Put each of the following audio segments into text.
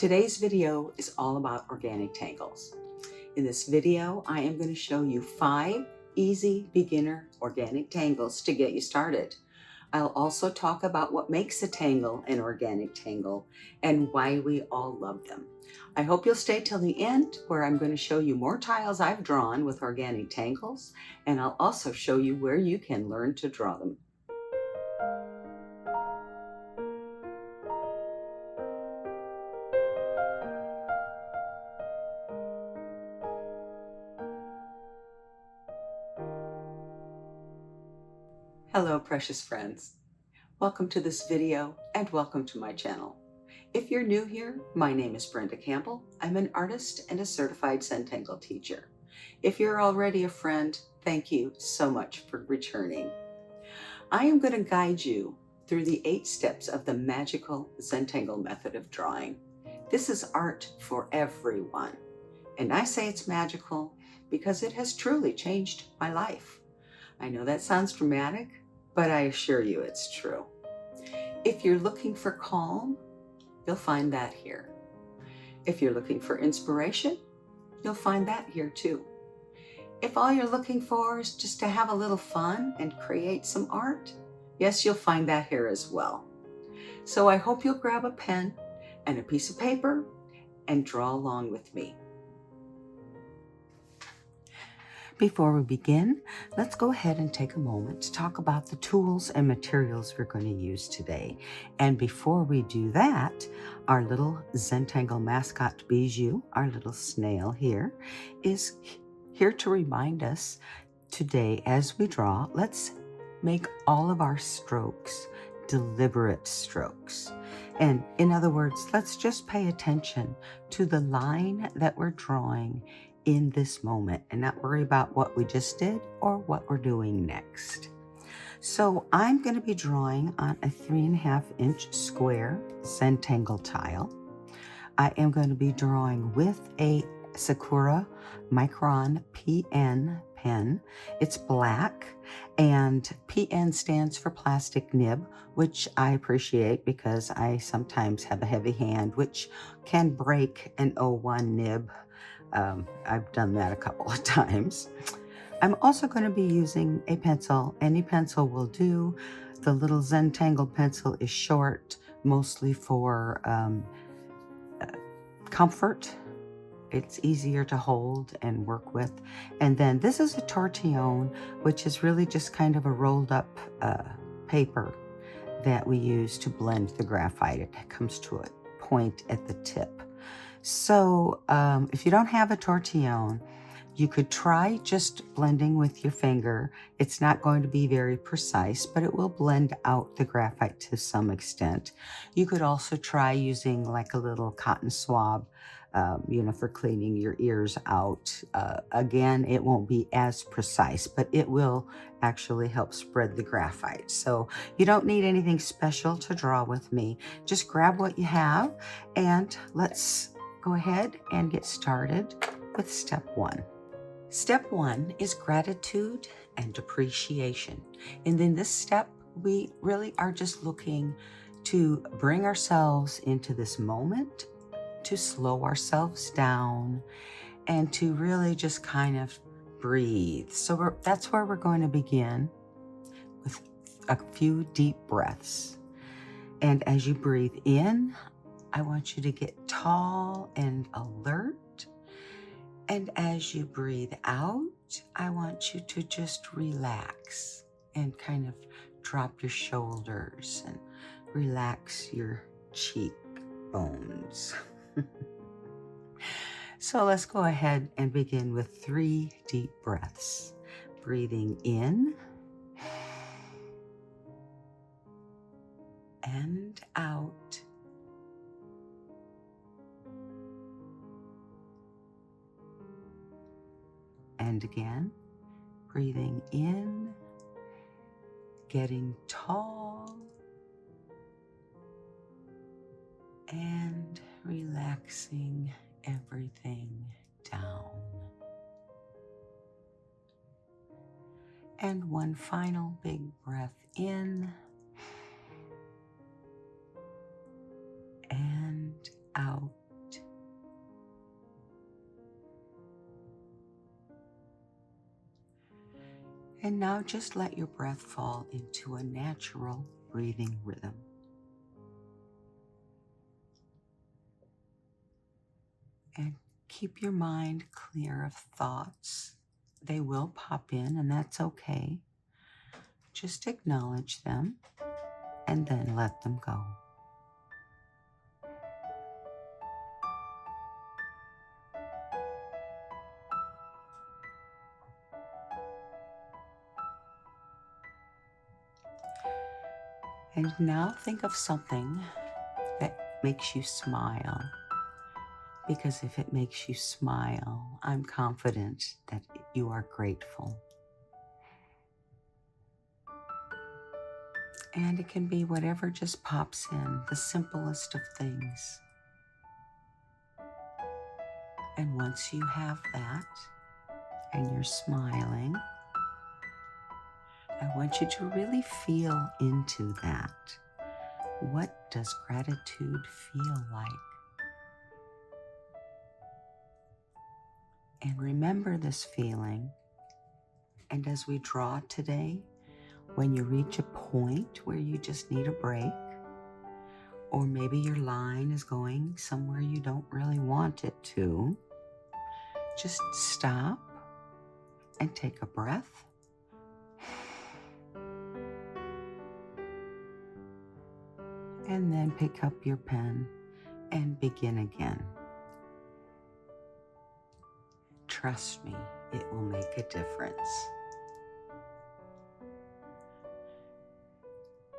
Today's video is all about organic tangles. In this video, I am going to show you 5 easy beginner organic tangles to get you started. I'll also talk about what makes a tangle an organic tangle and why we all love them. I hope you'll stay till the end, where I'm going to show you more tiles I've drawn with organic tangles, and I'll also show you where you can learn to draw them. Hello, precious friends. Welcome to this video and welcome to my channel. If you're new here, my name is Brenda Campbell. I'm an artist and a certified Zentangle teacher. If you're already a friend, thank you so much for returning. I am going to guide you through the 8 steps of the magical Zentangle method of drawing. This is art for everyone. And I say it's magical because it has truly changed my life. I know that sounds dramatic, but I assure you it's true. If you're looking for calm, you'll find that here. If you're looking for inspiration, you'll find that here too. If all you're looking for is just to have a little fun and create some art, yes, you'll find that here as well. So I hope you'll grab a pen and a piece of paper and draw along with me. Before we begin, let's go ahead and take a moment to talk about the tools and materials we're going to use today. And before we do that, our little Zentangle mascot Bijou, our little snail here, is here to remind us today as we draw, let's make all of our strokes deliberate strokes. And in other words, let's just pay attention to the line that we're drawing in this moment and not worry about what we just did or what we're doing next. So I'm going to be drawing on a 3.5-inch square Zentangle tile. I am going to be drawing with a Sakura Micron PN pen. It's black, and PN stands for plastic nib, which I appreciate because I sometimes have a heavy hand which can break an 01 nib. I've done that a couple of times. I'm also going to be using a pencil. Any pencil will do. The little Zentangle pencil is short, mostly for comfort. It's easier to hold and work with. And then this is a tortillon, which is really just kind of a rolled up paper that we use to blend the graphite. It comes to a point at the tip. So if you don't have a tortillon, you could try just blending with your finger. It's not going to be very precise, but it will blend out the graphite to some extent. You could also try using like a little cotton swab, for cleaning your ears out. Again, it won't be as precise, but it will actually help spread the graphite. So you don't need anything special to draw with me. Just grab what you have and let's go ahead and get started with step 1. Step 1 is gratitude and appreciation. And in this step, we really are just looking to bring ourselves into this moment, to slow ourselves down, and to really just kind of breathe. So that's where we're going to begin with a few deep breaths. And as you breathe in, I want you to get tall and alert. And as you breathe out, I want you to just relax and kind of drop your shoulders and relax your cheekbones. So let's go ahead and begin with 3 deep breaths. Breathing in and out. And again, breathing in, getting tall, and relaxing everything down. And one final big breath in and out. And now just let your breath fall into a natural breathing rhythm. And keep your mind clear of thoughts. They will pop in, and that's okay. Just acknowledge them and then let them go. And now think of something that makes you smile. Because if it makes you smile, I'm confident that you are grateful. And it can be whatever just pops in, the simplest of things. And once you have that, and you're smiling, I want you to really feel into that. What does gratitude feel like? And remember this feeling. And as we draw today, when you reach a point where you just need a break, or maybe your line is going somewhere you don't really want it to, just stop and take a breath. And then pick up your pen and begin again. Trust me, it will make a difference.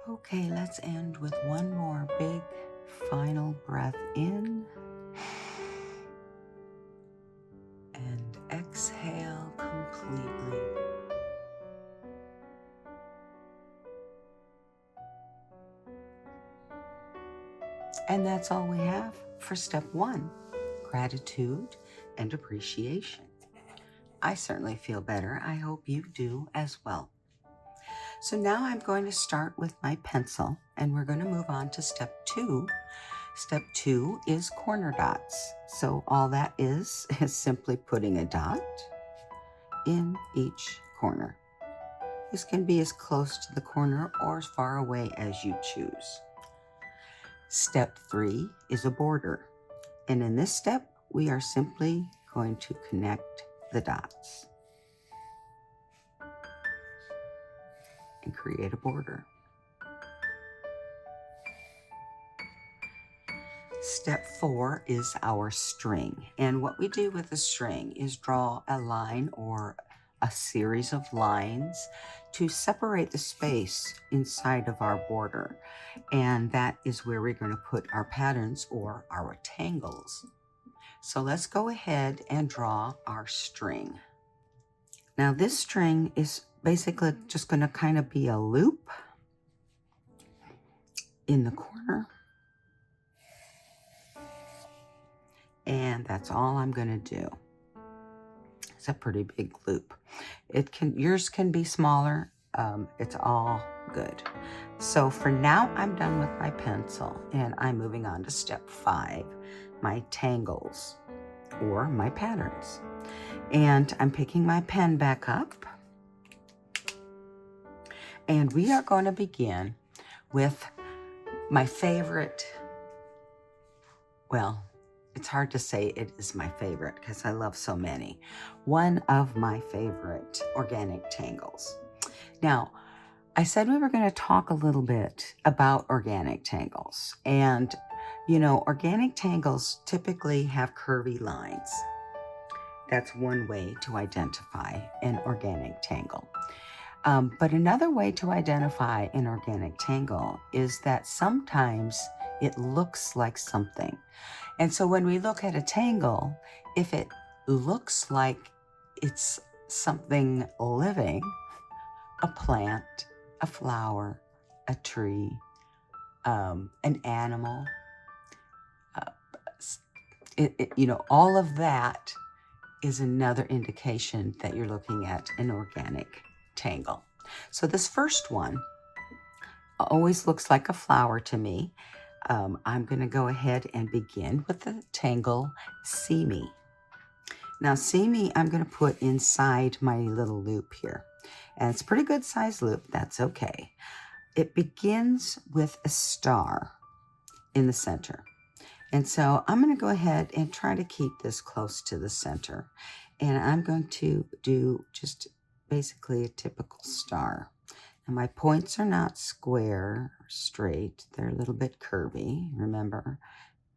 Okay, let's end with one more big final breath in. And exhale completely. And that's all we have for step 1, gratitude and appreciation. I certainly feel better. I hope you do as well. So now I'm going to start with my pencil and we're going to move on to step 2. Step 2 is corner dots. So all that is simply putting a dot in each corner. This can be as close to the corner or as far away as you choose. Step 3 is a border. And in this step, we are simply going to connect the dots and create a border. Step 4 is our string. And what we do with the string is draw a line or a series of lines to separate the space inside of our border. And that is where we're going to put our patterns or our tangles. So let's go ahead and draw our string. Now this string is basically just going to kind of be a loop in the corner. And that's all I'm going to do. It's a pretty big loop. Yours can be smaller. It's all good. So for now, I'm done with my pencil and I'm moving on to step 5, my tangles or my patterns. And I'm picking my pen back up. And we are going to begin with my favorite, well, it's hard to say it is my favorite because I love so many. One of my favorite organic tangles. Now, I said we were going to talk a little bit about organic tangles. And, you know, organic tangles typically have curvy lines. That's one way to identify an organic tangle. But another way to identify an organic tangle is that sometimes it looks like something. And so when we look at a tangle, if it looks like it's something living, a plant, a flower, a tree, an animal, you know, all of that is another indication that you're looking at an organic tangle. So this first one always looks like a flower to me. I'm going to go ahead and begin with the tangle See Me. Now See Me, I'm going to put inside my little loop here. And it's a pretty good size loop. That's okay. It begins with a star in the center. And so I'm going to go ahead and try to keep this close to the center. And I'm going to do just basically a typical star. And my points are not square or straight. They're a little bit curvy. Remember,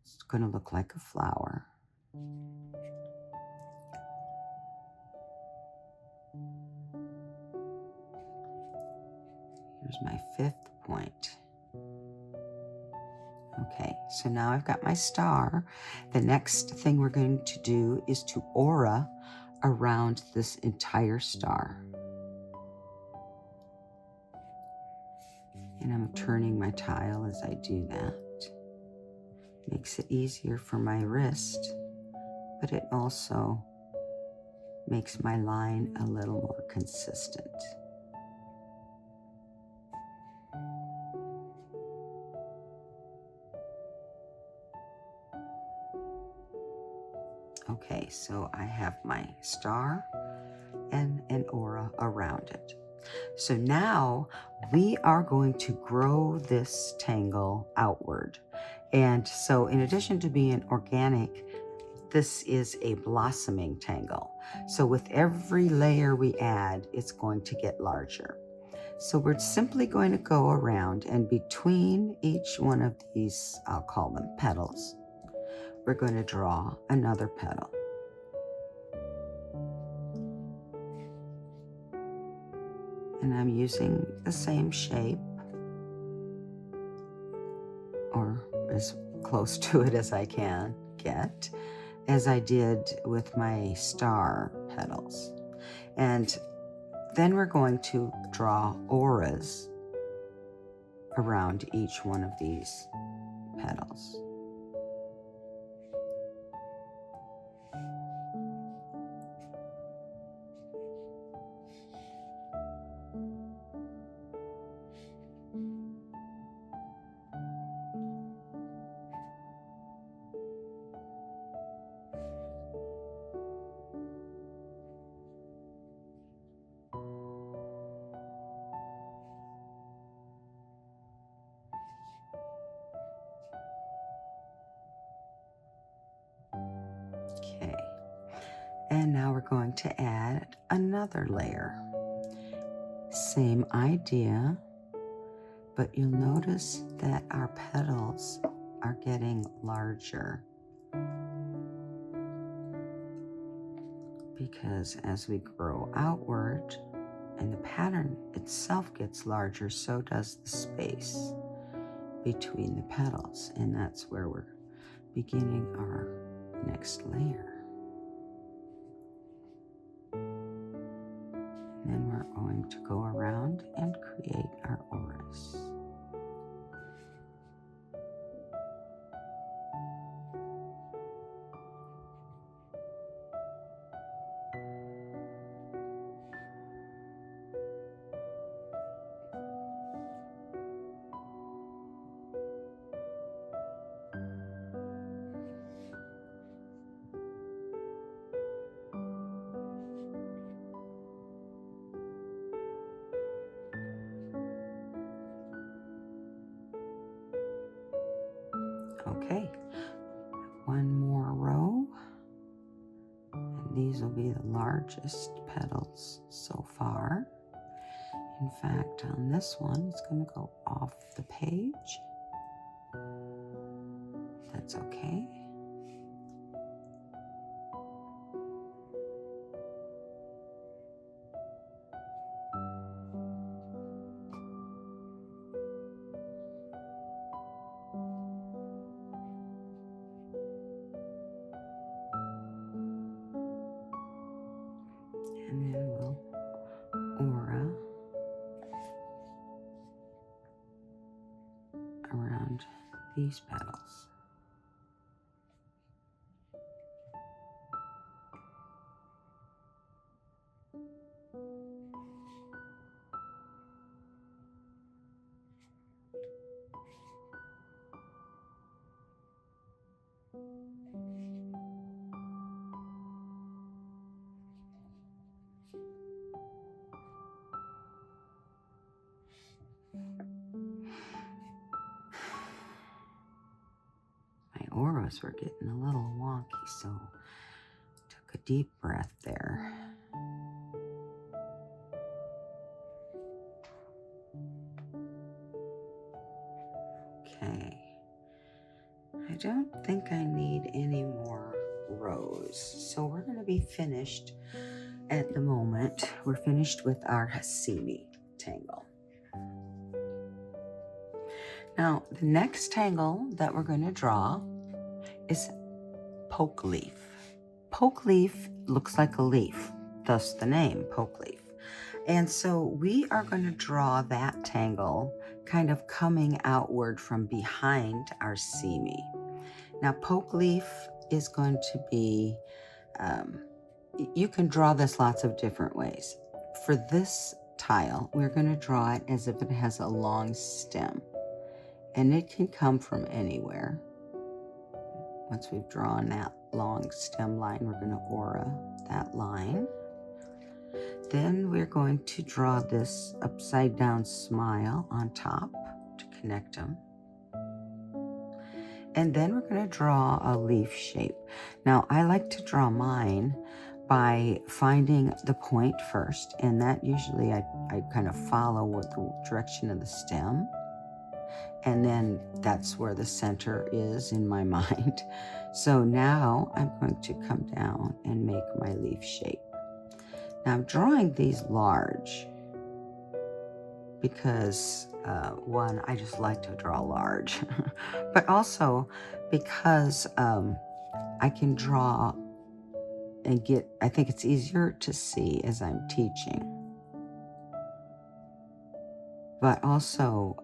it's going to look like a flower. Here's my 5th point. Okay, so now I've got my star. The next thing we're going to do is to aura around this entire star. And I'm turning my tile as I do that. Makes it easier for my wrist, but it also makes my line a little more consistent. Okay, so I have my star and an aura around it. So now we are going to grow this tangle outward. And so in addition to being organic, this is a blossoming tangle. So with every layer we add, it's going to get larger. So we're simply going to go around, and between each one of these, I'll call them petals, we're going to draw another petal. And I'm using the same shape, or as close to it as I can get, as I did with my star petals. And then we're going to draw auras around each one of these petals. Okay, and now we're going to add another layer. Same idea, but you'll notice that our petals are getting larger, because as we grow outward and the pattern itself gets larger, so does the space between the petals, and that's where we're beginning our next layer. And then we're going to go around and create our auras. Okay, one more row, and these will be the largest petals so far. In fact, on this one, it's going to go off the page. That's okay. And then we'll aura around these petals. cameras were getting a little wonky, so took a deep breath there. Okay. I don't think I need any more rows, so we're going to be finished at the moment. We're finished with our Hashimi tangle. Now, the next tangle that we're going to draw is poke leaf. Poke leaf looks like a leaf, thus the name poke leaf. And so we are going to draw that tangle kind of coming outward from behind our simi. Now, poke leaf is going to be, you can draw this lots of different ways. For this tile, we're going to draw it as if it has a long stem. And it can come from anywhere. Once we've drawn that long stem line, we're going to aura that line. Then we're going to draw this upside down smile on top to connect them. And then we're going to draw a leaf shape. Now, I like to draw mine by finding the point first, and that usually I kind of follow with the direction of the stem. And then that's where the center is in my mind. So now I'm going to come down and make my leaf shape. Now I'm drawing these large because one, I just like to draw large, but also because I can draw and get, I think it's easier to see as I'm teaching. But also,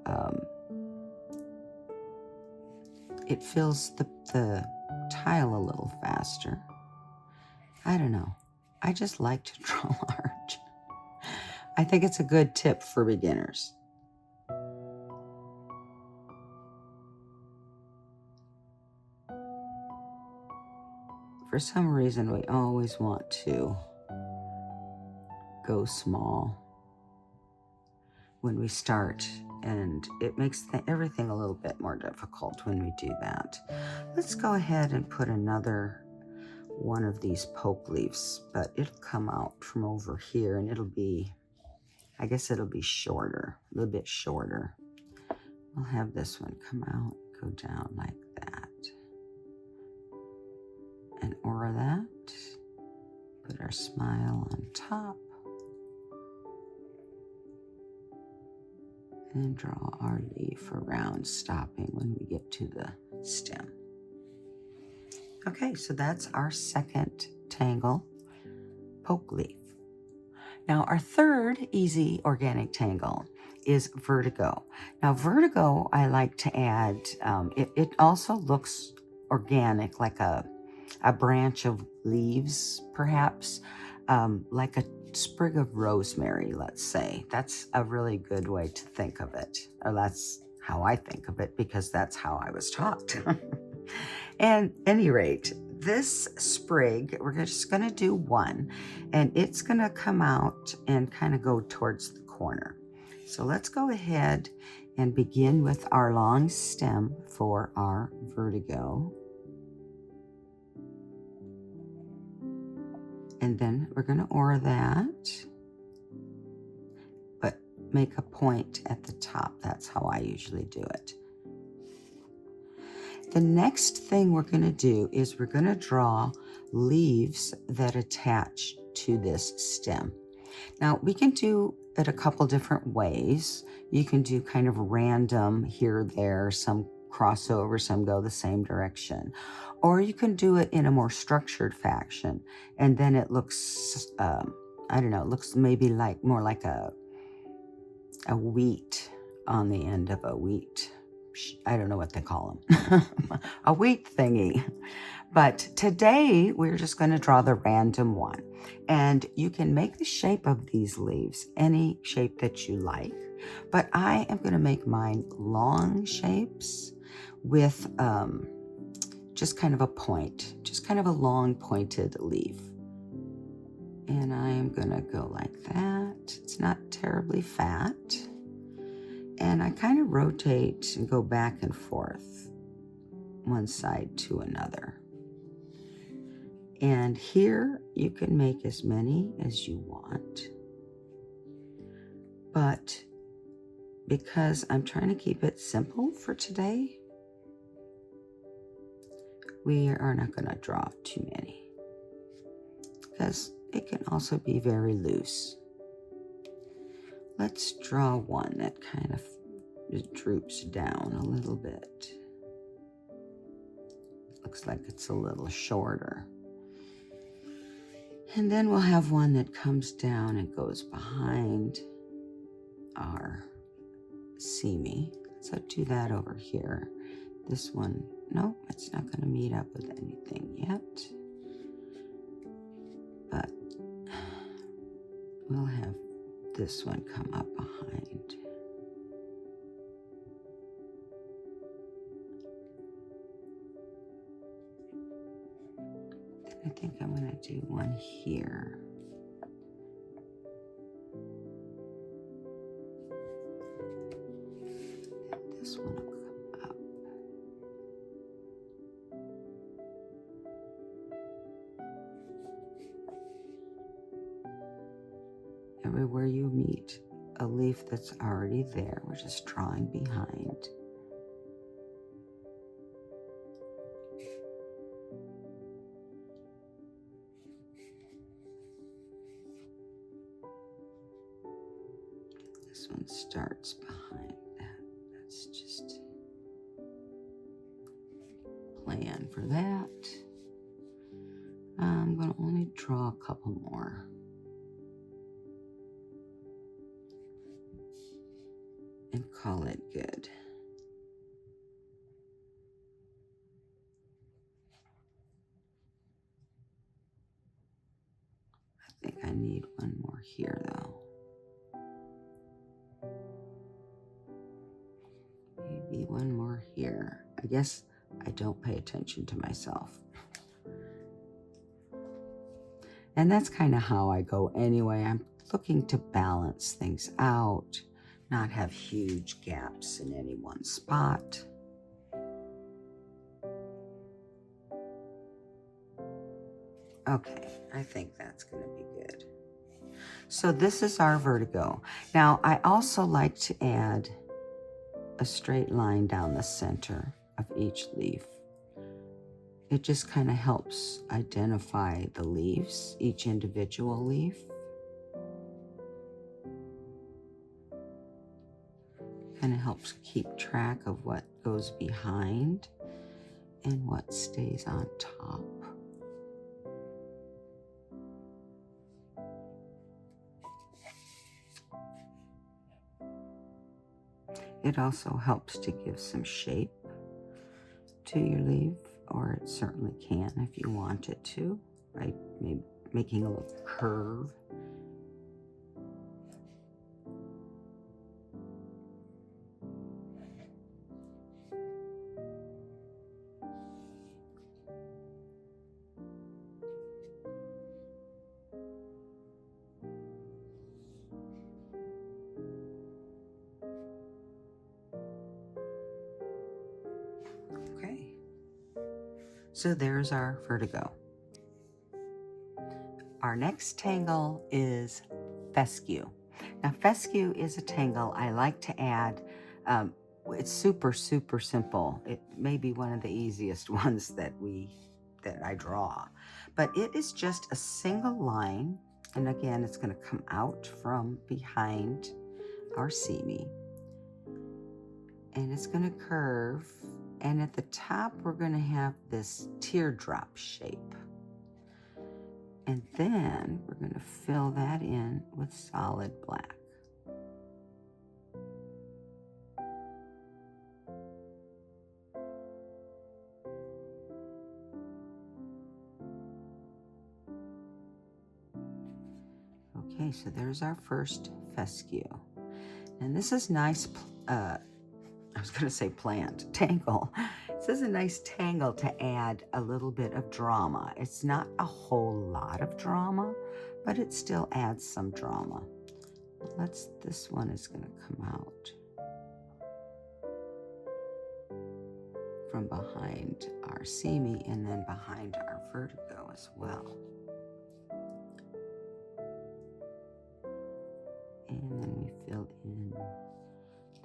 it fills the tile a little faster. I don't know. I just like to draw large. I think it's a good tip for beginners. For some reason, we always want to go small when we start, and it makes everything a little bit more difficult when we do that. Let's go ahead and put another one of these poke leaves, but it'll come out from over here, and it'll be, I guess it'll be shorter, a little bit shorter. We'll have this one come out, go down like that, and aura that. Put our smile on top. And draw our leaf around, stopping when we get to the stem. Okay, so that's our second tangle, poke leaf. Now our third easy organic tangle is vertigo. Now vertigo, I like to add, it also looks organic, like a branch of leaves, perhaps, like a sprig of rosemary, let's say. That's a really good way to think of it, or that's how I think of it, because that's how I was taught. And at any rate, this sprig, we're just going to do one, and it's going to come out and kind of go towards the corner. So let's go ahead and begin with our long stem for our vertigo. And then we're going to aura that, but make a point at the top. That's how I usually do it. The next thing we're going to do is we're going to draw leaves that attach to this stem. Now, we can do it a couple different ways. You can do kind of random here, there, some crossover, some go the same direction. Or you can do it in a more structured fashion, and then it looks, I don't know, it looks maybe like more like a wheat on the end of a wheat. I don't know what they call them. A wheat thingy. But today we're just going to draw the random one. And you can make the shape of these leaves any shape that you like. But I am going to make mine long shapes with just kind of a point, just kind of a long pointed leaf. And I am going to go like that. It's not terribly fat. And I kind of rotate and go back and forth. one side to another. And here you can make as many as you want. But because I'm trying to keep it simple for today, we are not going to draw too many, because it can also be very loose. Let's draw one that kind of droops down a little bit. Looks like it's a little shorter. And then we'll have one that comes down and goes behind our seamy. So do that over here. This one, nope, it's not going to meet up with anything yet. But we'll have this one come up behind. Then I think I'm going to do one here. And this one will come up. Everywhere you meet a leaf that's already there, we're just drawing behind. This one starts behind that. That's just plan for that. I'm going to only draw a couple more. And call it good. I think I need one more here though. Maybe one more here. I guess I don't pay attention to myself. And that's kind of how I go anyway. I'm looking to balance things out, not have huge gaps in any one spot. Okay, I think that's going to be good. So this is our vertigo. Now, I also like to add a straight line down the center of each leaf. It just kind of helps identify the leaves, each individual leaf. Kind of helps keep track of what goes behind and what stays on top. It also helps to give some shape to your leaf, or it certainly can if you want it to, by maybe making a little curve. So there's our vertigo. Our next tangle is fescue. Now fescue is a tangle I like to add. It's super, super simple. It may be one of the easiest ones that I draw. But it is just a single line. And again, it's going to come out from behind our seamy. And it's going to curve. And at the top, we're going to have this teardrop shape. And then we're going to fill that in with solid black. Okay, so there's our first fescue. And this is nice, I was going to say plant, tangle. This is a nice tangle to add a little bit of drama. It's not a whole lot of drama, but it still adds some drama. This one is going to come out from behind our seamy and then behind our vertigo as well. And then we filled in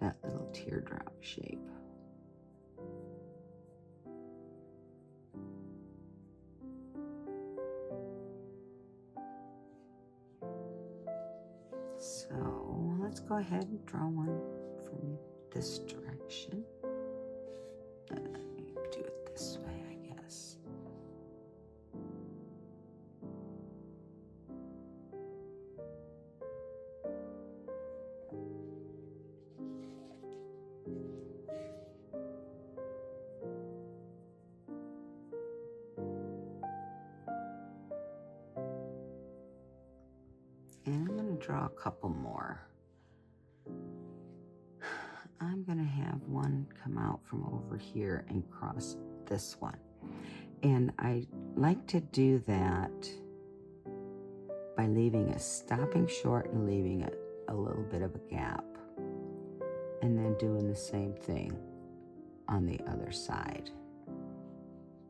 that little teardrop shape. So let's go ahead and draw one from this direction. Let me do it this way, I guess. And I'm going to draw a couple more. I'm going to have one come out from over here and cross this one. And I like to do that by leaving a stopping short and leaving a little bit of a gap. And then doing the same thing on the other side.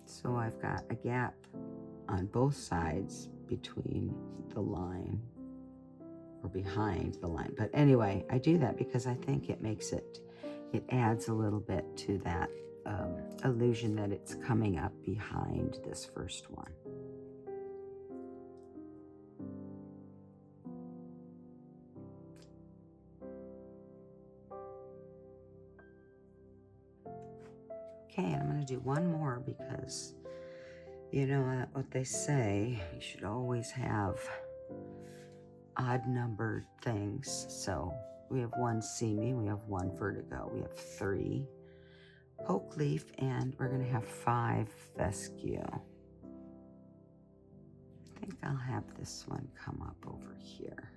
So I've got a gap on both sides between the line or behind the line. But anyway, I do that because I think it makes it adds a little bit to that illusion that it's coming up behind this first one. Okay, and I'm going to do one more because, you know what they say, you should always have odd numbered things. So we have one seamy, we have one vertigo, we have 3 poke leaf, and we're going to have 5 fescue. I think I'll have this one come up over here.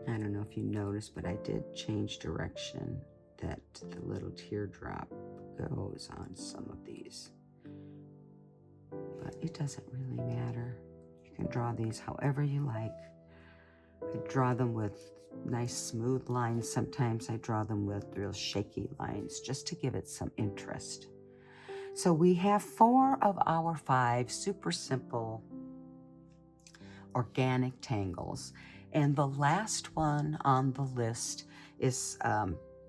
I don't know if you noticed, but I did change direction that the little teardrop goes on some of these. But it doesn't really matter. You can draw these however you like. I draw them with nice smooth lines. Sometimes I draw them with real shaky lines just to give it some interest. So we have 4 of our 5 super simple organic tangles. And the last one on the list is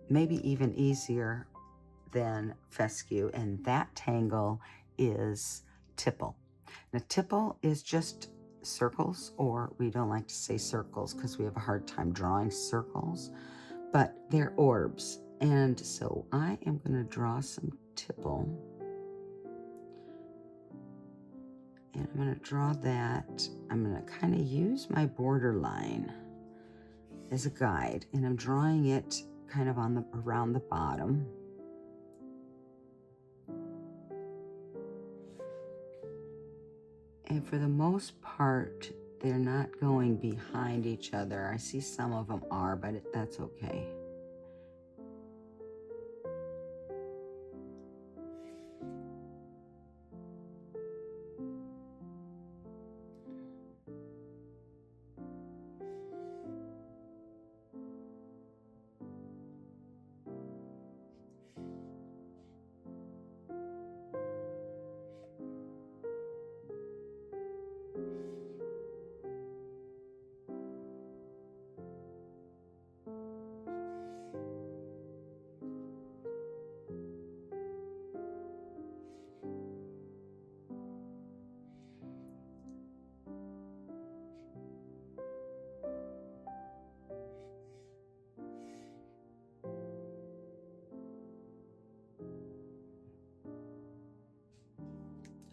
maybe even easier than fescue, and that tangle is tipple. Now, tipple is just circles, or we don't like to say circles because we have a hard time drawing circles, but they're orbs. And so I am going to draw some tipple. And I'm going to draw that. I'm going to kind of use my border line as a guide, and I'm drawing it kind of on around the bottom. And for the most part, they're not going behind each other. I see some of them are, but that's okay.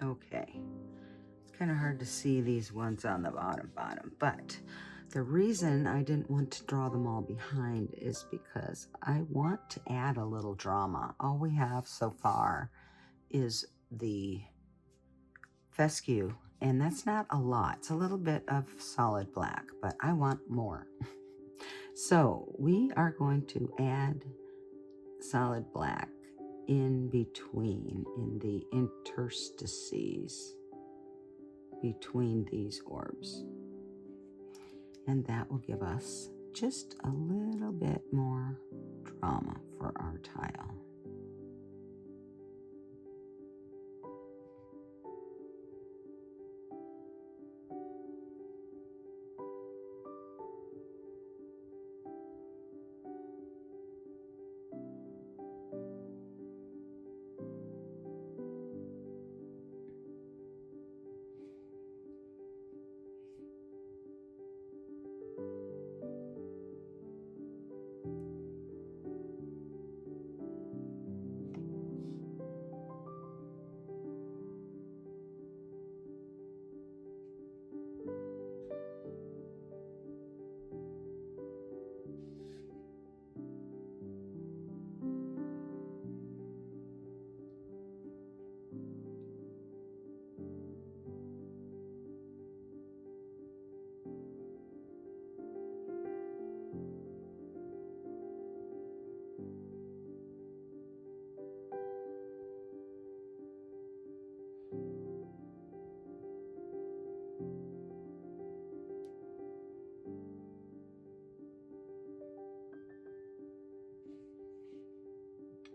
Okay, it's kind of hard to see these ones on the bottom, but the reason I didn't want to draw them all behind is because I want to add a little drama. All we have so far is the fescue, and that's not a lot. It's a little bit of solid black, but I want more. So we are going to add solid black in between, in the interstices between these orbs. And that will give us just a little bit more drama for our tile.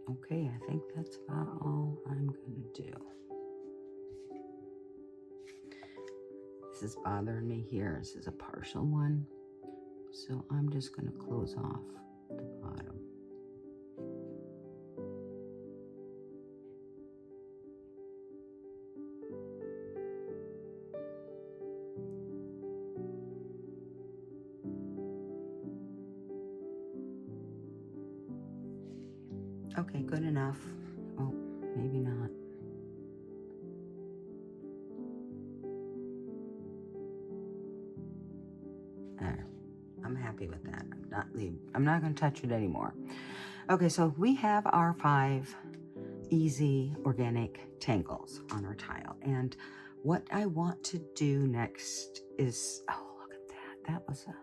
Okay, I think that's about all I'm going to do. This is bothering me here. This is a partial one. So I'm just going to close off the bottom. Okay, good enough. Oh, maybe not. There. I'm happy with that. I'm not going to touch it anymore. Okay, so we have our 5 easy organic tangles on our tile. And what I want to do next is, oh, look at that.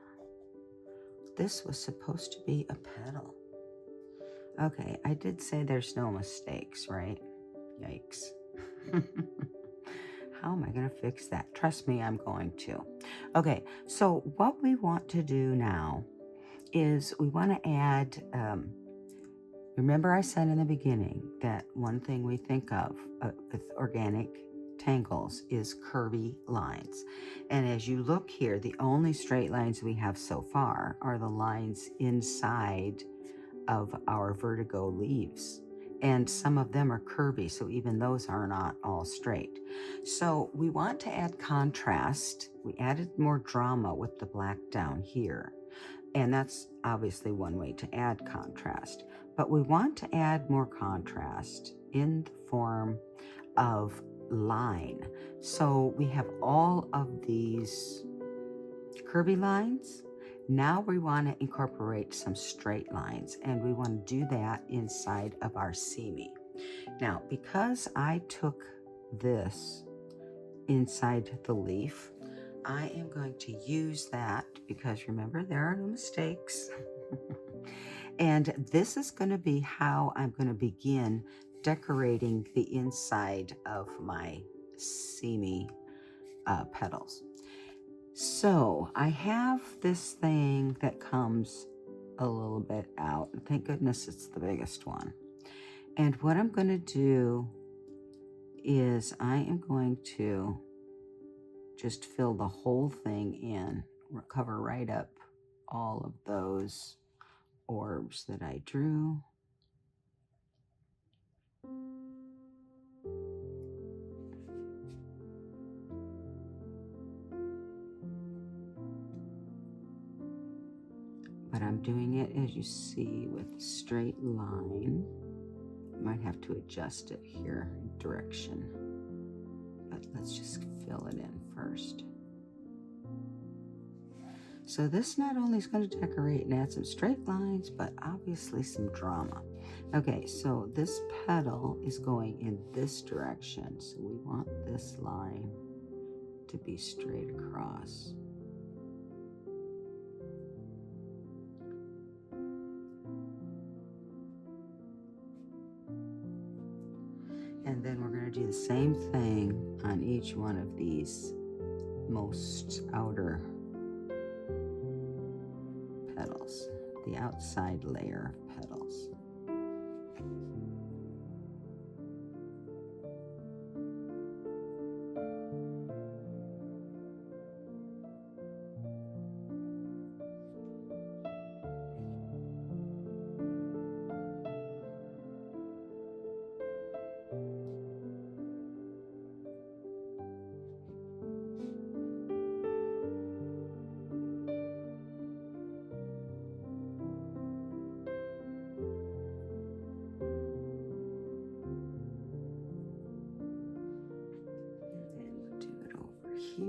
This was supposed to be a petal. Okay, I did say there's no mistakes, right? Yikes. How am I going to fix that? Trust me, I'm going to. Okay, so what we want to do now is we want to add, remember I said in the beginning that one thing we think of with organic tangles is curvy lines. And as you look here, the only straight lines we have so far are the lines inside of our vertigo leaves, and some of them are curvy, so even those are not all straight. So we want to add contrast. We added more drama with the black down here, and that's obviously one way to add contrast, but we want to add more contrast in the form of line. So we have all of these curvy lines. Now we want to incorporate some straight lines, and we want to do that inside of our simi. Now, because I took this inside the leaf, I am going to use that because remember, there are no mistakes. And this is going to be how I'm going to begin decorating the inside of my simi petals. So I have this thing that comes a little bit out. Thank goodness it's the biggest one. And what I'm going to do is I am going to just fill the whole thing in, cover right up all of those orbs that I drew. But I'm doing it, as you see, with a straight line. Might have to adjust it here in direction, but let's just fill it in first. So this not only is going to decorate and add some straight lines, but obviously some drama. Okay, so this petal is going in this direction, so we want this line to be straight across. And then we're going to do the same thing on each one of these most outer petals, the outside layer of petals. Here.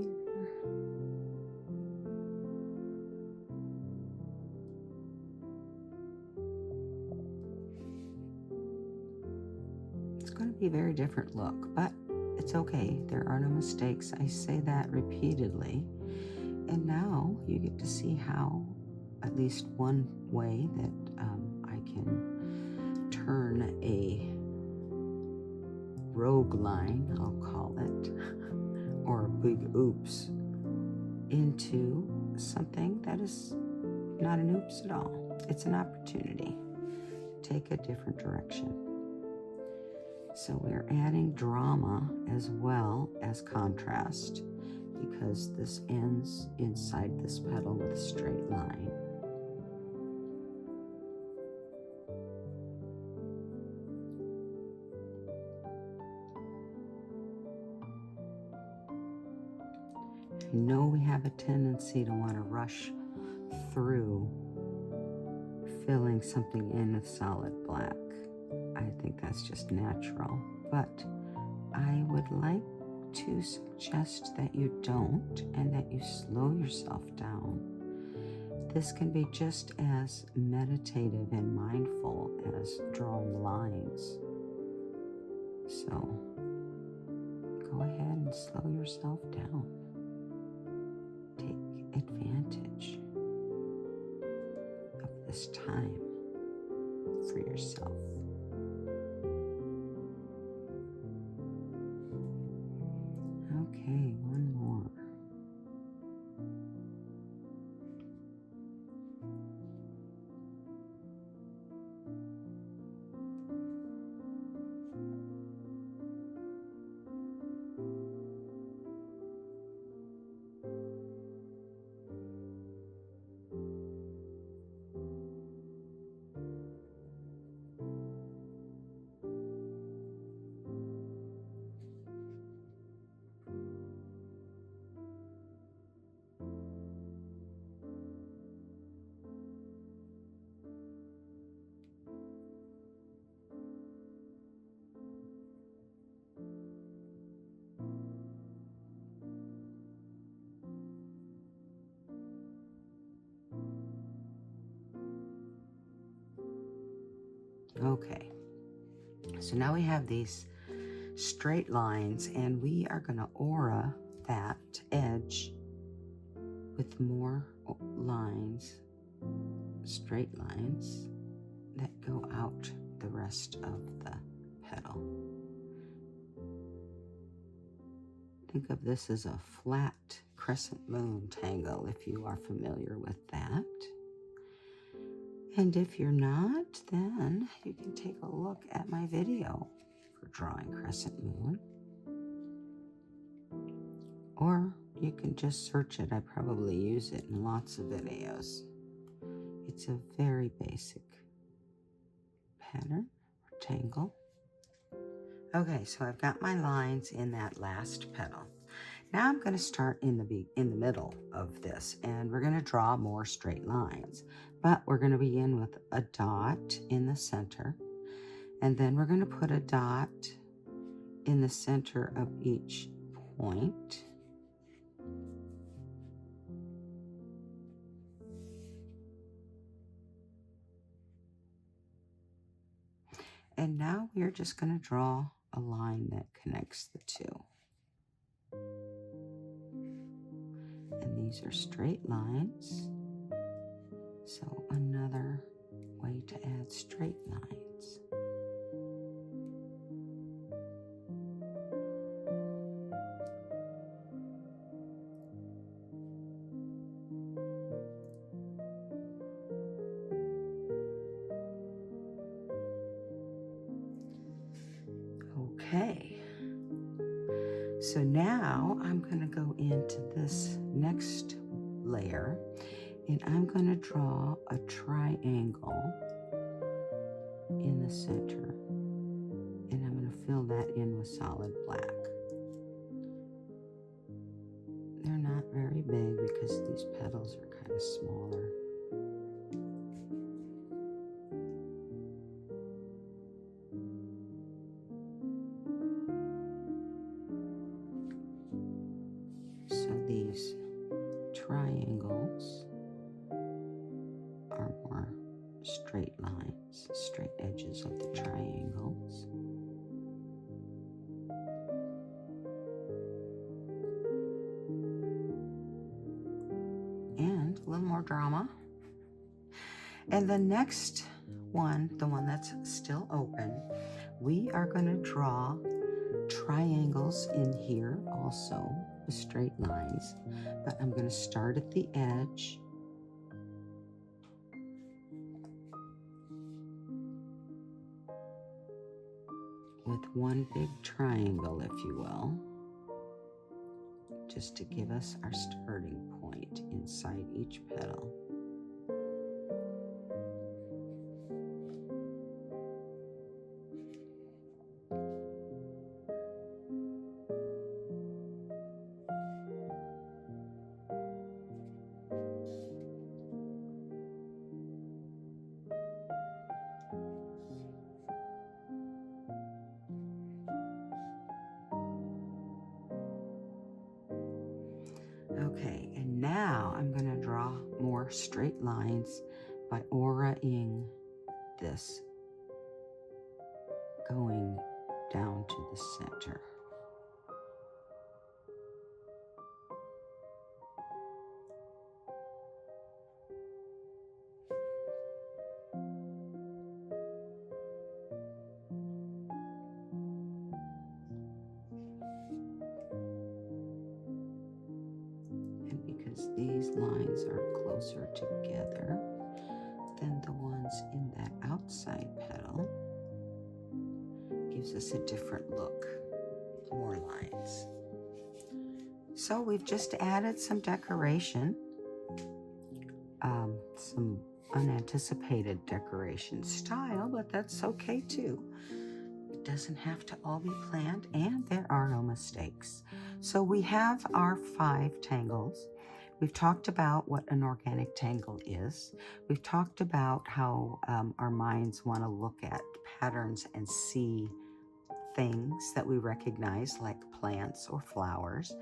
It's going to be a very different look, but it's okay. There are no mistakes. I say that repeatedly. And now you get to see how, at least one way that I can turn a rogue line, I'll call it, or a big oops, into something that is not an oops at all. It's an opportunity. Take a different direction. So we're adding drama as well as contrast, because this ends inside this petal with a straight line. I know we have a tendency to want to rush through filling something in with solid black. I think that's just natural, but I would like to suggest that you don't, and that you slow yourself down. This can be just as meditative and mindful as drawing lines. So go ahead and slow yourself down. Take advantage of this time for yourself. Okay, one more. Okay, so now we have these straight lines, and we are going to aura that edge with more lines, straight lines that go out the rest of the petal. Think of this as a flat crescent moon tangle, if you are familiar with that. And if you're not, then you can take a look at my video for drawing crescent moon. Or you can just search it. I probably use it in lots of videos. It's a very basic pattern or tangle. Okay, so I've got my lines in that last petal. Now I'm going to start in the middle of this, and we're going to draw more straight lines. But we're going to begin with a dot in the center, and then we're going to put a dot in the center of each point. And now we're just going to draw a line that connects the two. And these are straight lines. So another way to add straight lines. Okay. So now I'm going to go into this next layer and I'm going to draw a triangle in the center. And I'm going to fill that in with solid black. They're not very big because these petals are kind of smaller. So these triangles are more straight lines, straight edges of the triangles. And a little more drama. And the next one, the one that's still open, we are going to draw triangles in here also with straight lines, but I'm going to start at the edge with one big triangle, if you will, just to give us our starting point inside each petal. Okay, and now I'm going to draw more straight lines by auraing this going down to the center. These lines are closer together than the ones in that outside petal, gives us a different look, more lines. So we've just added some decoration, some unanticipated decoration style, but that's okay too. It doesn't have to all be planned, and there are no mistakes. So we have our 5 tangles. We've talked about what an organic tangle is. We've talked about how our minds want to look at patterns and see things that we recognize like plants or flowers.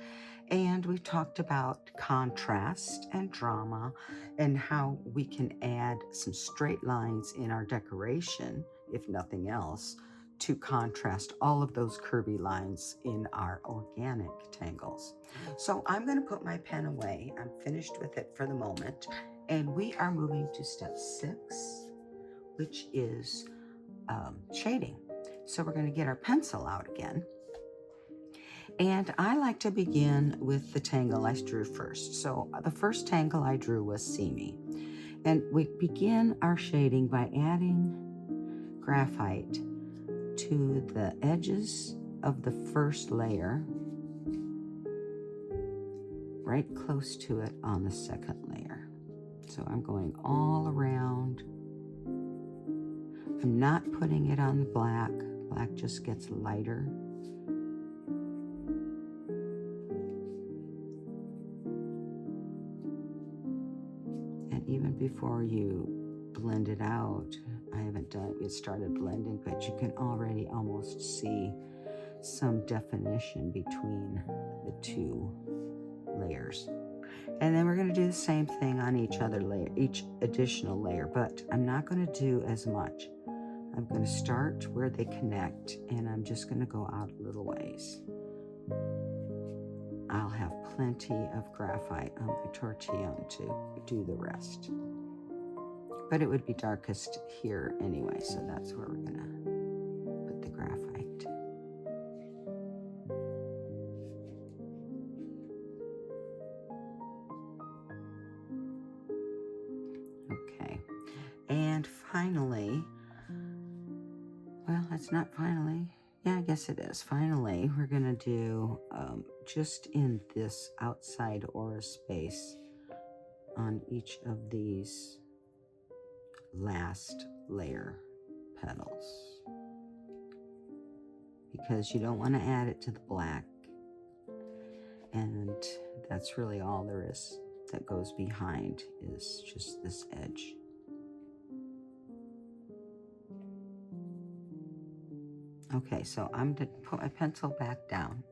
And we've talked about contrast and drama and how we can add some straight lines in our decoration, if nothing else, to contrast all of those curvy lines in our organic tangles. So I'm going to put my pen away. I'm finished with it for the moment. And we are moving to step 6, which is shading. So we're going to get our pencil out again. And I like to begin with the tangle I drew first. So the first tangle I drew was See Me. And we begin our shading by adding graphite to the edges of the first layer, right close to it on the second layer. So I'm going all around. I'm not putting it on the black. Black just gets lighter. And even before you blend it out, I haven't started blending, but you can already almost see some definition between the 2 layers. And then we're going to do the same thing on each additional layer, but I'm not going to do as much. I'm going to start where they connect, and I'm just going to go out a little ways. I'll have plenty of graphite on my tortillon to do the rest. But it would be darkest here anyway, so that's where we're going to put the graphite. Okay, and finally, well, that's not finally, Yeah, I guess it is. Finally, we're going to do just in this outside aura space on each of these last layer petals, because you don't want to add it to the black, and that's really all there is that goes behind, is just this edge. Okay, so I'm going to put my pencil back down.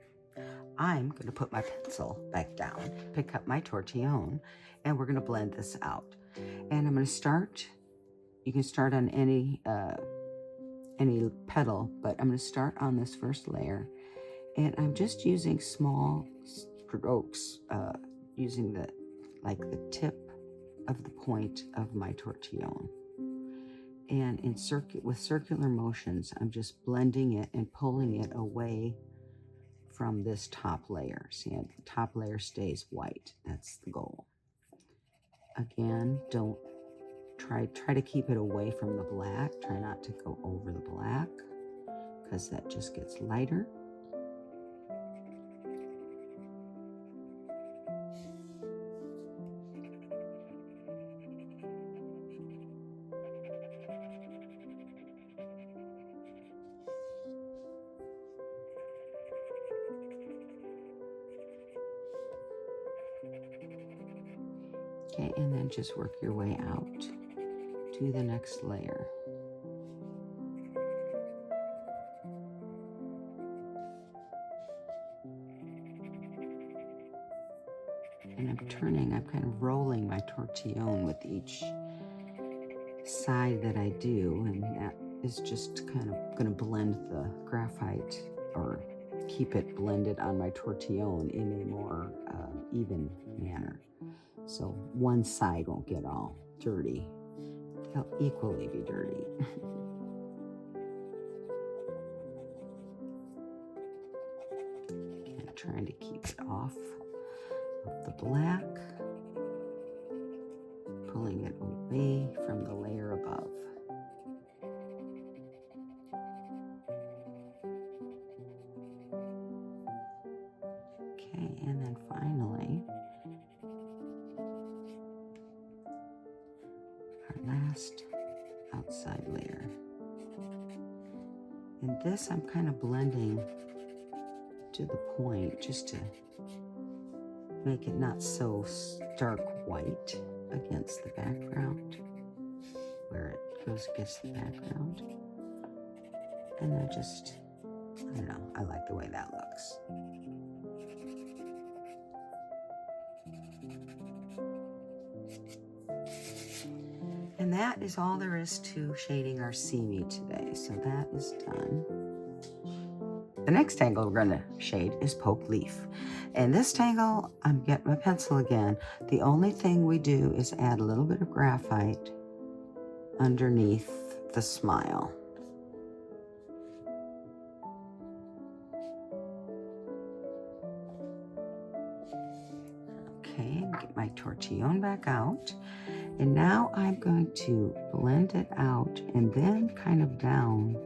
I'm going to put my pencil back down, pick up my tortillon, and we're going to blend this out. And I'm going to start, you can start on any petal, but I'm going to start on this first layer. And I'm just using small strokes, using the tip of the point of my tortillon. And with circular motions, I'm just blending it and pulling it away from this top layer. See, the top layer stays white. That's the goal. Again, don't try to keep it away from the black. Try not to go over the black, because that just gets lighter. Okay, and then just work your way out to the next layer. And I'm kind of rolling my tortillon with each side that I do, and that is just kind of going to blend the graphite, or keep it blended on my tortillon in a more even manner. So one side won't get all dirty. They'll equally be dirty. Again, trying to keep it off of the black, pulling it away from the layer above. Okay, and then finally, our last outside layer. And this I'm kind of blending to the point, just to make it not so stark white against the background, where it goes against the background. And I don't know, I like the way that looks. And that is all there is to shading our seaweed today. So that is done. The next tangle we're going to shade is poke leaf. And this tangle, I'm getting my pencil again. The only thing we do is add a little bit of graphite underneath the smile. Okay, get my tortillon back out. And now I'm going to blend it out and then kind of down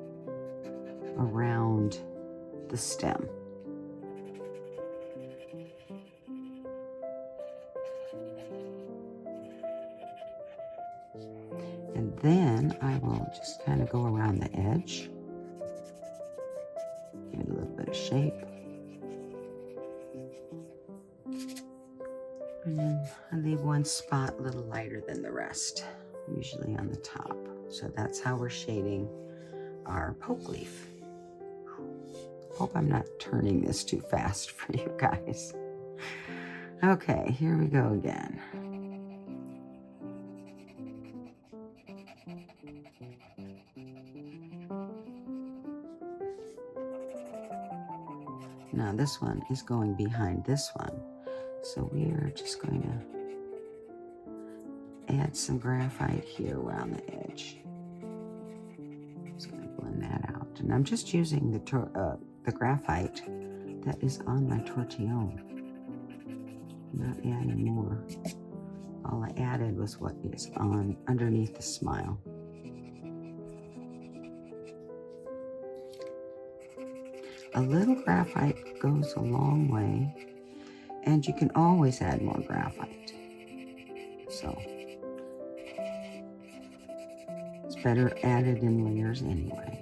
around the stem. And then I will just kind of go around the edge, give it a little bit of shape. And then I leave one spot a little lighter than the rest, usually on the top. So that's how we're shading our poke leaf. Hope I'm not turning this too fast for you guys. Okay, here we go again. Now this one is going behind this one. So we are just going to add some graphite here around the edge. Just going to blend that out. And I'm just using the graphite that is on my tortillon. I'm not adding more. All I added was what is on underneath the smile. A little graphite goes a long way, and you can always add more graphite. So it's better added in layers anyway.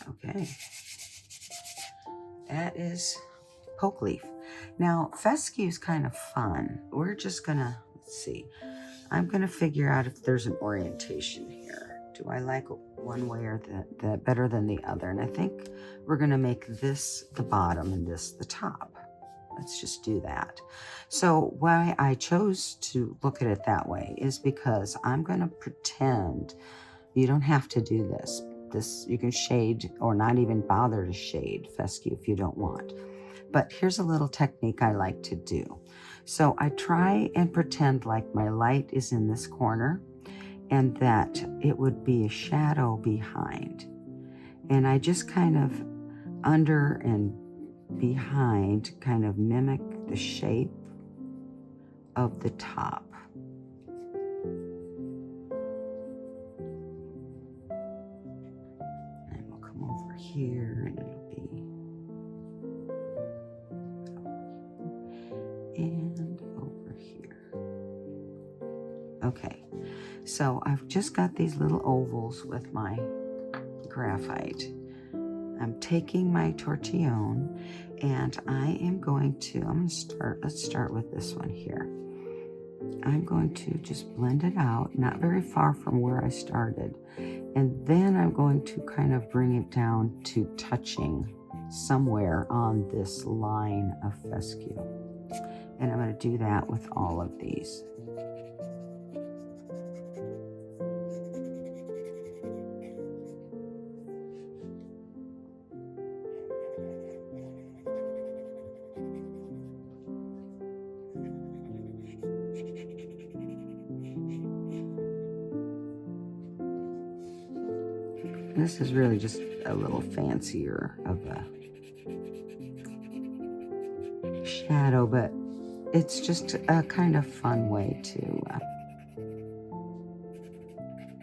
Okay, that is poke leaf. Now, fescue is kind of fun. We're just gonna, let's see, I'm gonna figure out if there's an orientation here. Do I like one way or the better than the other? And I think we're gonna make this the bottom and this the top. Let's just do that. So why I chose to look at it that way is because I'm gonna pretend, you don't have to do this. You can shade or not even bother to shade fescue if you don't want. But here's a little technique I like to do. So I try and pretend like my light is in this corner and that it would be a shadow behind. And I just kind of under and behind kind of mimic the shape of the top. And we'll come over here and it'll be and over here. Okay, so I've just got these little ovals with my graphite. I'm taking my tortillon and I am going to, let's start with this one here. I'm going to just blend it out, not very far from where I started. And then I'm going to kind of bring it down to touching somewhere on this line of fescue. And I'm going to do that with all of these. This is really just a little fancier of a shadow, but it's just a kind of fun way to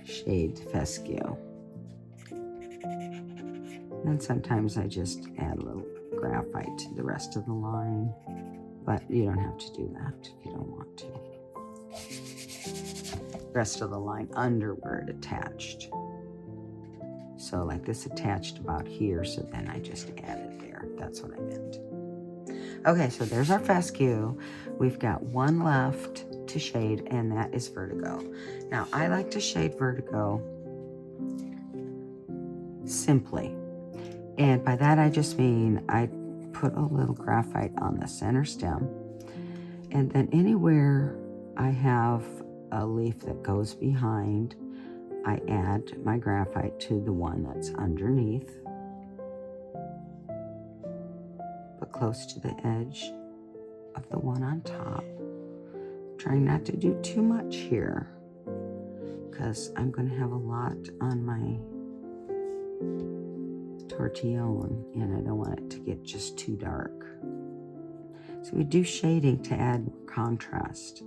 shade fescue. And sometimes I just add a little graphite to the rest of the line, but you don't have to do that if you don't want to. Rest of the line under where it attached. So like this attached about here, so then I just added there. That's what I meant. Okay, so there's our fescue. We've got one left to shade, and that is Vertigo. Now, I like to shade Vertigo simply. And by that, I just mean I put a little graphite on the center stem, and then anywhere I have a leaf that goes behind, I add my graphite to the one that's underneath, but close to the edge of the one on top. Trying not to do too much here because I'm going to have a lot on my tortillon and I don't want it to get just too dark. So we do shading to add more contrast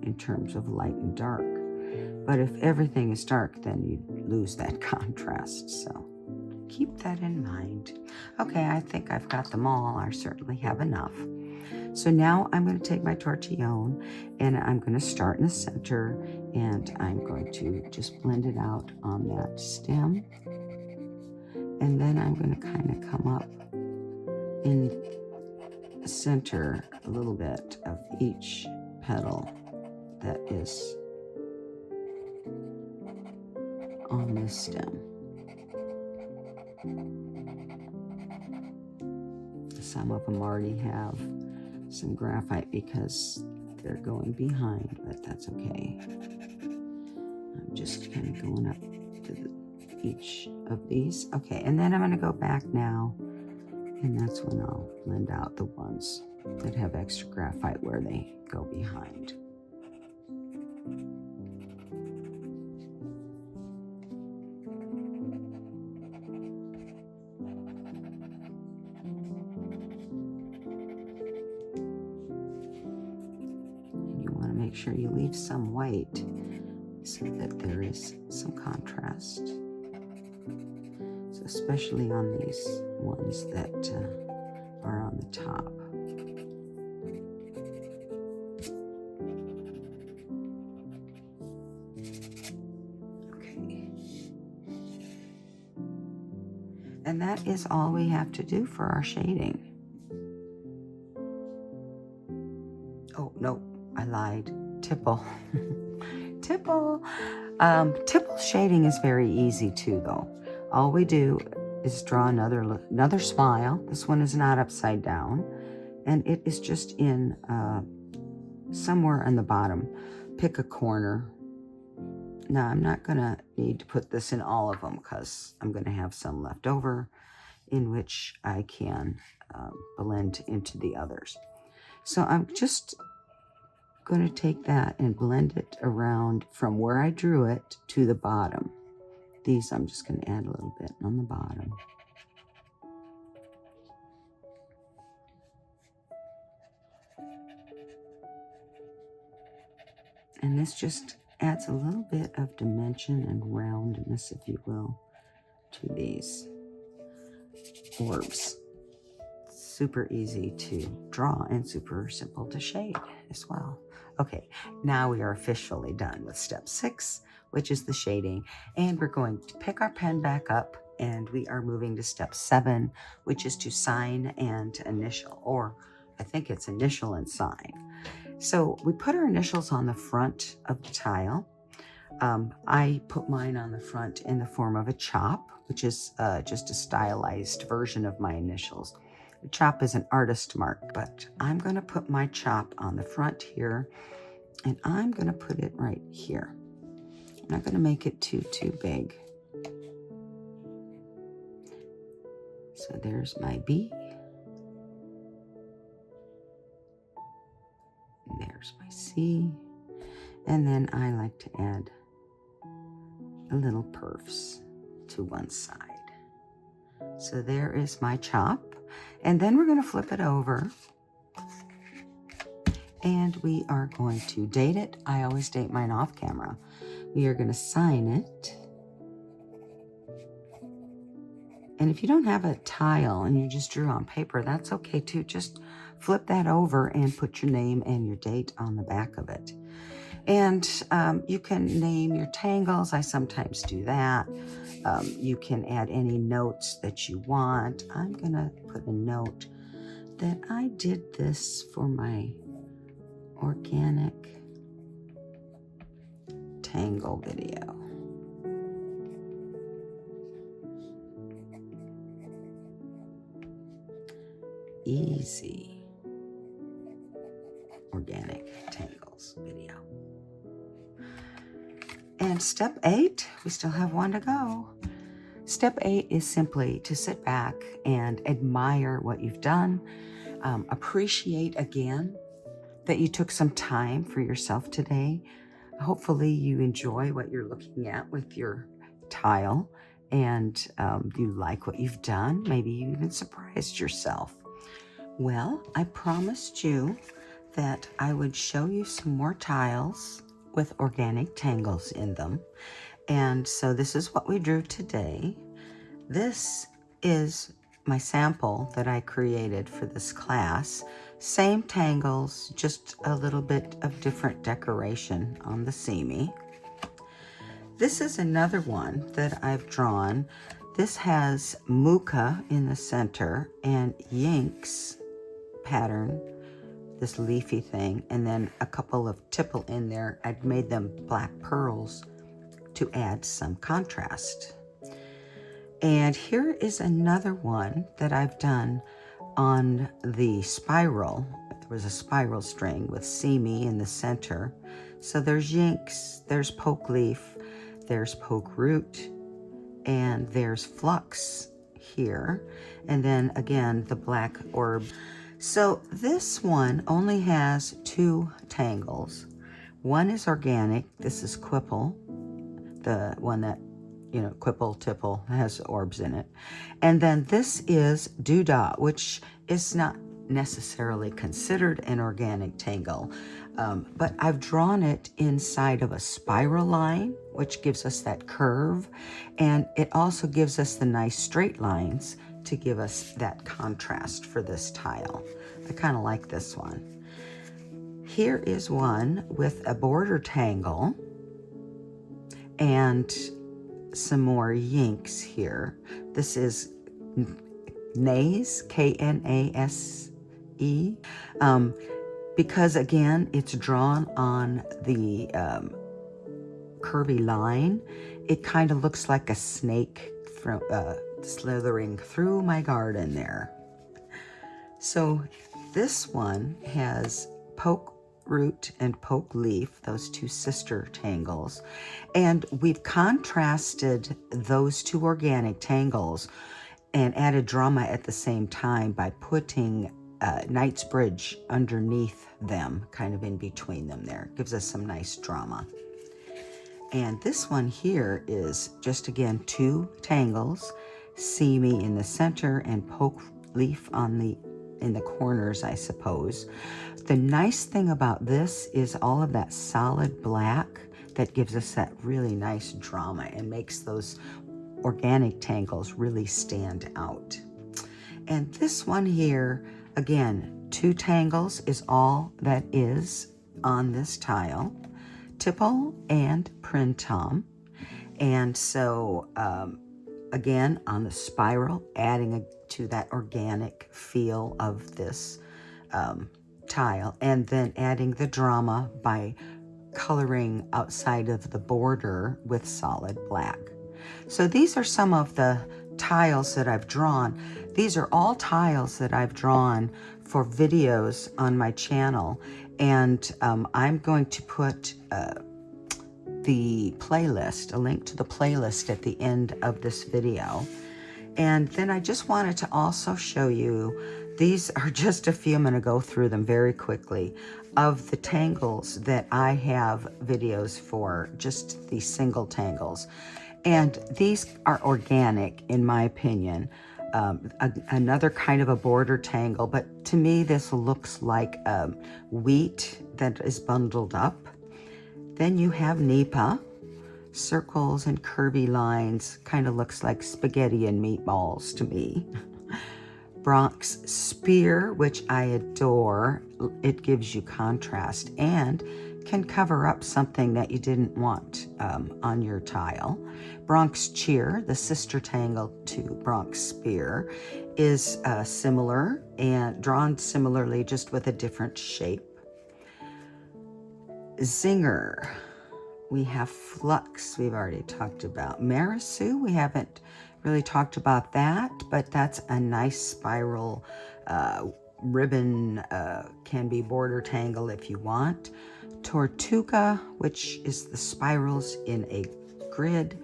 in terms of light and dark. But if everything is dark, then you lose that contrast. So keep that in mind. Okay, I think I've got them all. I certainly have enough. So now I'm going to take my tortillon and I'm going to start in the center and I'm going to just blend it out on that stem. And then I'm going to kind of come up in the center a little bit of each petal that is on this stem. Some of them already have some graphite because they're going behind, but that's okay. I'm just kind of going up to each of these. Okay, and then I'm going to go back now, and that's when I'll blend out the ones that have extra graphite where they go behind. sure you leave some white so that there is some contrast. So especially on these ones that are on the top. Okay. And that is all we have to do for our shading. Oh, no, I lied. Tipple. Tipple. Tipple shading is very easy too, though. All we do is draw another smile. This one is not upside down, and it is just in somewhere on the bottom. Pick a corner. Now, I'm not going to need to put this in all of them because I'm going to have some left over in which I can blend into the others. So I'm just going to take that and blend it around from where I drew it to the bottom. These I'm just going to add a little bit on the bottom. And this just adds a little bit of dimension and roundness, if you will, to these orbs. Super easy to draw and super simple to shade as well. Okay, now we are officially done with step 6, which is the shading, and we're going to pick our pen back up, and we are moving to step 7, which is to sign and initial, or I think it's initial and sign. So we put our initials on the front of the tile. I put mine on the front in the form of a chop, which is just a stylized version of my initials. The chop is an artist mark, but I'm going to put my chop on the front here, and I'm going to put it right here. I'm not going to make it too big. So there's my B. And there's my C. And then I like to add a little perfs to one side. So there is my chop. And then we're going to flip it over. And we are going to date it. I always date mine off camera. We are going to sign it. And if you don't have a tile and you just drew on paper, that's okay too. Just flip that over and put your name and your date on the back of it. And you can name your tangles. I sometimes do that. You can add any notes that you want. I'm going to put a note that I did this for my organic tangle video. Easy organic tangles video. And step 8, we still have one to go. Step 8 is simply to sit back and admire what you've done. Appreciate again that you took some time for yourself today. Hopefully you enjoy what you're looking at with your tile, and you like what you've done. Maybe you even surprised yourself. Well, I promised you that I would show you some more tiles with organic tangles in them. And so this is what we drew today. This is my sample that I created for this class. Same tangles, just a little bit of different decoration on the seamy. This is another one that I've drawn. This has Muka in the center and Yinks pattern, this leafy thing, and then a couple of tipple in there. I'd made them black pearls to add some contrast. And here is another one that I've done on the spiral. There was a spiral string with seamy in the center. So there's Yinks, there's poke leaf, there's poke root, and there's flux here. And then again, the black orb. So this one only has 2 tangles. One is organic. This is Quipple, the one that, Quipple, Tipple has orbs in it. And then this is Doodah, which is not necessarily considered an organic tangle, but I've drawn it inside of a spiral line, which gives us that curve, and it also gives us the nice straight lines to give us that contrast for this tile. I kind of like this one. Here is one with a border tangle and some more yinks here. This is Knase, Knase, because again, it's drawn on the curvy line. It kind of looks like a snake from, slithering through my garden there. So this one has poke root and poke leaf, those two sister tangles, and we've contrasted those two organic tangles and added drama at the same time by putting Knight's Bridge underneath them, kind of in between them there. Gives us some nice drama. And this one here is just, again, two tangles, seamy in the center and poke leaf on in the corners, I suppose. The nice thing about this is all of that solid black that gives us that really nice drama and makes those organic tangles really stand out. And this one here, again, two tangles is all that is on this tile, tipple and printom. And so again, on the spiral, adding to that organic feel of this tile, and then adding the drama by coloring outside of the border with solid black. So these are some of the tiles that I've drawn. These are all tiles that I've drawn for videos on my channel, and I'm going to put the playlist, a link to the playlist at the end of this video. And then I just wanted to also show you, these are just a few, I'm going to go through them very quickly, of the tangles that I have videos for, just these single tangles. And these are organic, in my opinion. Another kind of a border tangle, but to me this looks like wheat that is bundled up. Then you have Nipa, circles and curvy lines, kind of looks like spaghetti and meatballs to me. Bronx spear, which I adore. It gives you contrast and can cover up something that you didn't want on your tile. Bronx cheer, the sister tangle to Bronx spear, is similar and drawn similarly, just with a different shape. Zinger, we have flux, we've already talked about. Marisu, we haven't really talked about that, but that's a nice spiral ribbon, can be border tangle if you want. Tortuga, which is the spirals in a grid.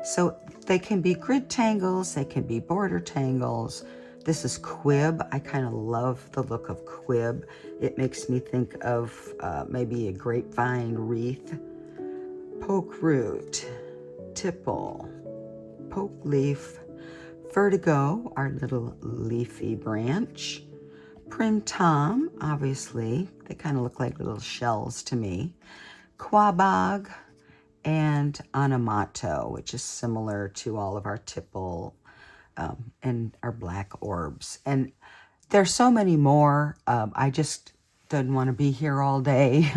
So they can be grid tangles, they can be border tangles. This is quib. I kind of love the look of quib. It makes me think of maybe a grapevine wreath. Poke root, tipple, poke leaf, vertigo, our little leafy branch. Printom, obviously, they kind of look like little shells to me. Quabog, and Anamato, which is similar to all of our tipple and our black orbs. And there's so many more. I just didn't want to be here all day.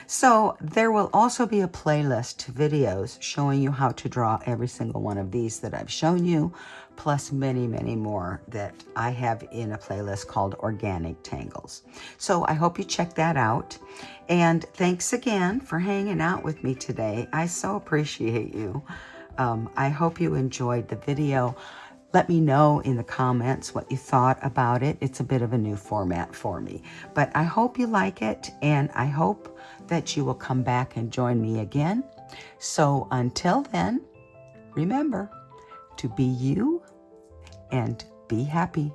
So there will also be a playlist to videos showing you how to draw every single one of these that I've shown you, plus many, many more that I have in a playlist called Organic Tangles. So I hope you check that out. And thanks again for hanging out with me today. I so appreciate you. I hope you enjoyed the video. Let me know in the comments what you thought about it. It's a bit of a new format for me, but I hope you like it, and I hope that you will come back and join me again. So until then, remember to be you and be happy.